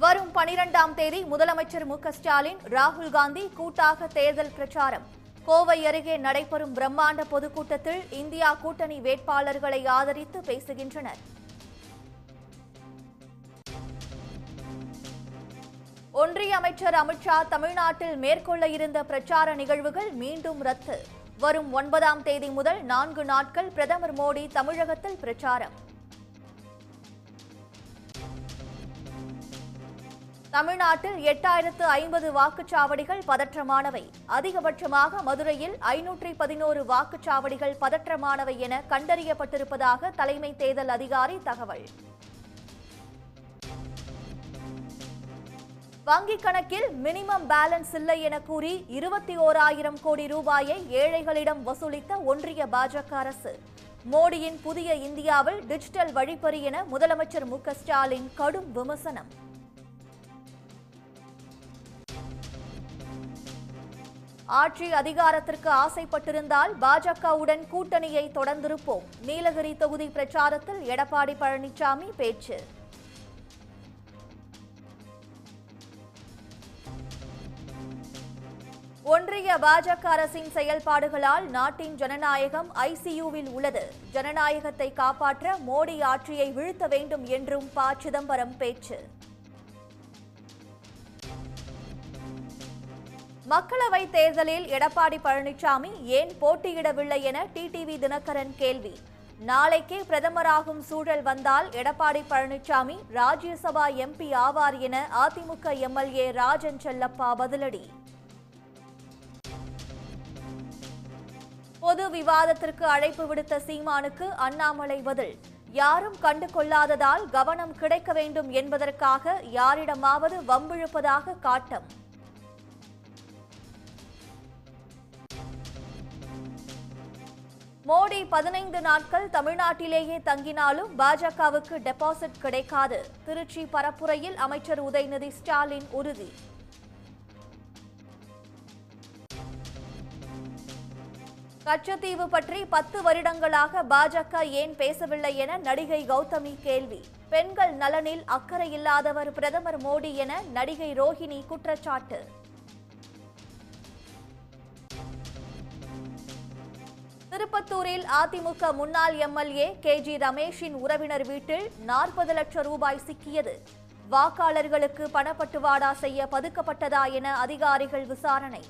வரும் 12ஆம் தேதி முதலமைச்சர் மு.க.ஸ்டாலின், ராகுல் காந்தி கூட்டாக தேர்தல் பிரச்சாரம். கோவை அருகே நடைபெறும் பிரம்மாண்ட பொதுக்கூட்டத்தில் இந்தியா கூட்டணி வேட்பாளர்களை ஆதரித்து பேசுகின்றனர். ஒன்றிய அமைச்சர் அமித்ஷா தமிழ்நாட்டில் மேற்கொள்ள இருந்த பிரச்சார நிகழ்வுகள் மீண்டும் ரத்து. வரும் 9ஆம் தேதி முதல் 4 நாட்கள் பிரதமர் மோடி தமிழகத்தில் பிரச்சாரம். தமிழ்நாட்டில் 8050 வாக்குச்சாவடிகள் பதற்றமானவை. அதிகபட்சமாக மதுரையில் 511 வாக்குச்சாவடிகள் பதற்றமானவை என கண்டறியப்பட்டிருப்பதாக தலைமை தேர்தல் அதிகாரி தகவல். வங்கிக் கணக்கில் மினிமம் பேலன்ஸ் இல்லை என கூறி 21,000 கோடி ரூபாயை ஏழைகளிடம் வசூலித்த ஒன்றிய பாஜக அரசு. மோடியின் புதிய இந்தியாவில் டிஜிட்டல் வழிப்பறி என முதலமைச்சர் மு.க.ஸ்டாலின் கடும் விமர்சனம். ஆட்சி அதிகாரத்திற்கு ஆசைப்பட்டிருந்தால் பாஜகவுடன் கூட்டணியை தொடர்ந்திருப்போம். நீலகிரி தொகுதி பிரச்சாரத்தில் எடப்பாடி பழனிசாமி பேச்சு. ஒன்றிய பாஜக அரசின் செயல்பாடுகளால் நாட்டின் ஜனநாயகம் ஐசியூவில் உள்ளது. ஜனநாயகத்தை காப்பாற்ற மோடி ஆட்சியை வீழ்த்த வேண்டும் என்றும் ப. சிதம்பரம் பேச்சு. மக்களவைத் தேர்தலில் எடப்பாடி பழனிசாமி ஏன் போட்டியிடவில்லை என டிடிவி தினகரன் கேள்வி. நாளைக்கே பிரதமராகும் சூழல் வந்தால் எடப்பாடி பழனிசாமி ராஜ்யசபா எம்பி ஆவார் என அதிமுக எம்எல்ஏ ராஜன் செல்லப்பா பதிலடி. பொது விவாதத்திற்கு அழைப்பு விடுத்த சீமானுக்கு அண்ணாமலை பதில். யாரும் கண்டு கொள்ளாததால் கவனம் கிடைக்க வேண்டும் என்பதற்காக யாரிடமாவது வம்பிழுப்பதாக காட்டம். மோடி 15 நாட்கள் தமிழ்நாட்டிலேயே தங்கினாலும் பாஜகவுக்கு டெபாசிட் கிடைக்காது. திருச்சி பரப்புரையில் அமைச்சர் உதயநிதி ஸ்டாலின் உறுதி. கச்சத்தீவு பற்றி 10 வருடங்களாக பாஜக ஏன் பேசவில்லை என நடிகை கௌதமி கேள்வி. பெண்கள் நலனில் அக்கறை இல்லாதவர் பிரதமர் மோடி என நடிகை ரோஹிணி குற்றச்சாட்டு. திருப்பத்தூரில் அதிமுக முன்னாள் எம்எல்ஏ கே.ஜி. ரமேஷின் உறவினர் வீட்டில் 40 லட்சம் ரூபாய் சிக்கியது. வாக்காளர்களுக்கு பணப்பட்டுவாடா செய்ய பதுக்கப்பட்டதா என அதிகாரிகள் விசாரணை.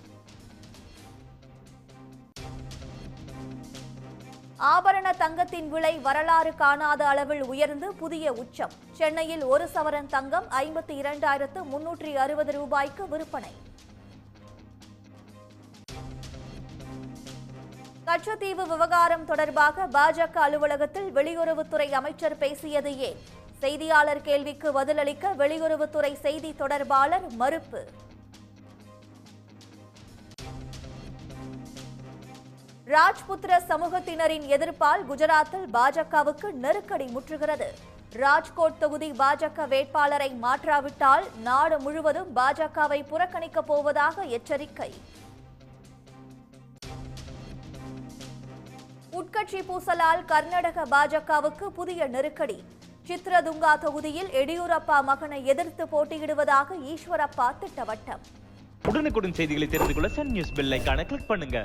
ஆபரண தங்கத்தின் விலை வரலாறு காணாத அளவில் உயர்ந்து புதிய உச்சம். சென்னையில் 1 சவரன் தங்கம் 52,360 ரூபாய்க்கு விற்பனை. கச்சத்தீவு விவகாரம் தொடர்பாக பாஜக அலுவலகத்தில் வெளியுறவுத்துறை அமைச்சர் பேசியது ஏன்? செய்தியாளர் கேள்விக்கு பதிலளிக்க வெளியுறவுத்துறை செய்தி தொடர்பாளர் மறுப்பு. ராஜ்புத்திர சமூகத்தினரின் எதிர்ப்பால் குஜராத்தில் பாஜகவுக்கு நெருக்கடி முற்றுகிறது. ராஜ்கோட் தொகுதி பாஜக வேட்பாளரை மாற்றாவிட்டால் நாடு முழுவதும் பாஜகவை புறக்கணிக்கப் போவதாக எச்சரிக்கை. உட்கட்சி பூசலால் கர்நாடக பாஜகவுக்கு புதிய நெருக்கடி. சித்ரதுங்கா தொகுதியில் எடியூரப்பா மகனை எதிர்த்து போட்டியிடுவதாக ஈஸ்வரப்பா திட்டவட்டம். உடனுக்குடன் செய்திகளை தெரிந்து கொள்ள சன் நியூஸ் பெல் ஐகானை கிளிக் பண்ணுங்க.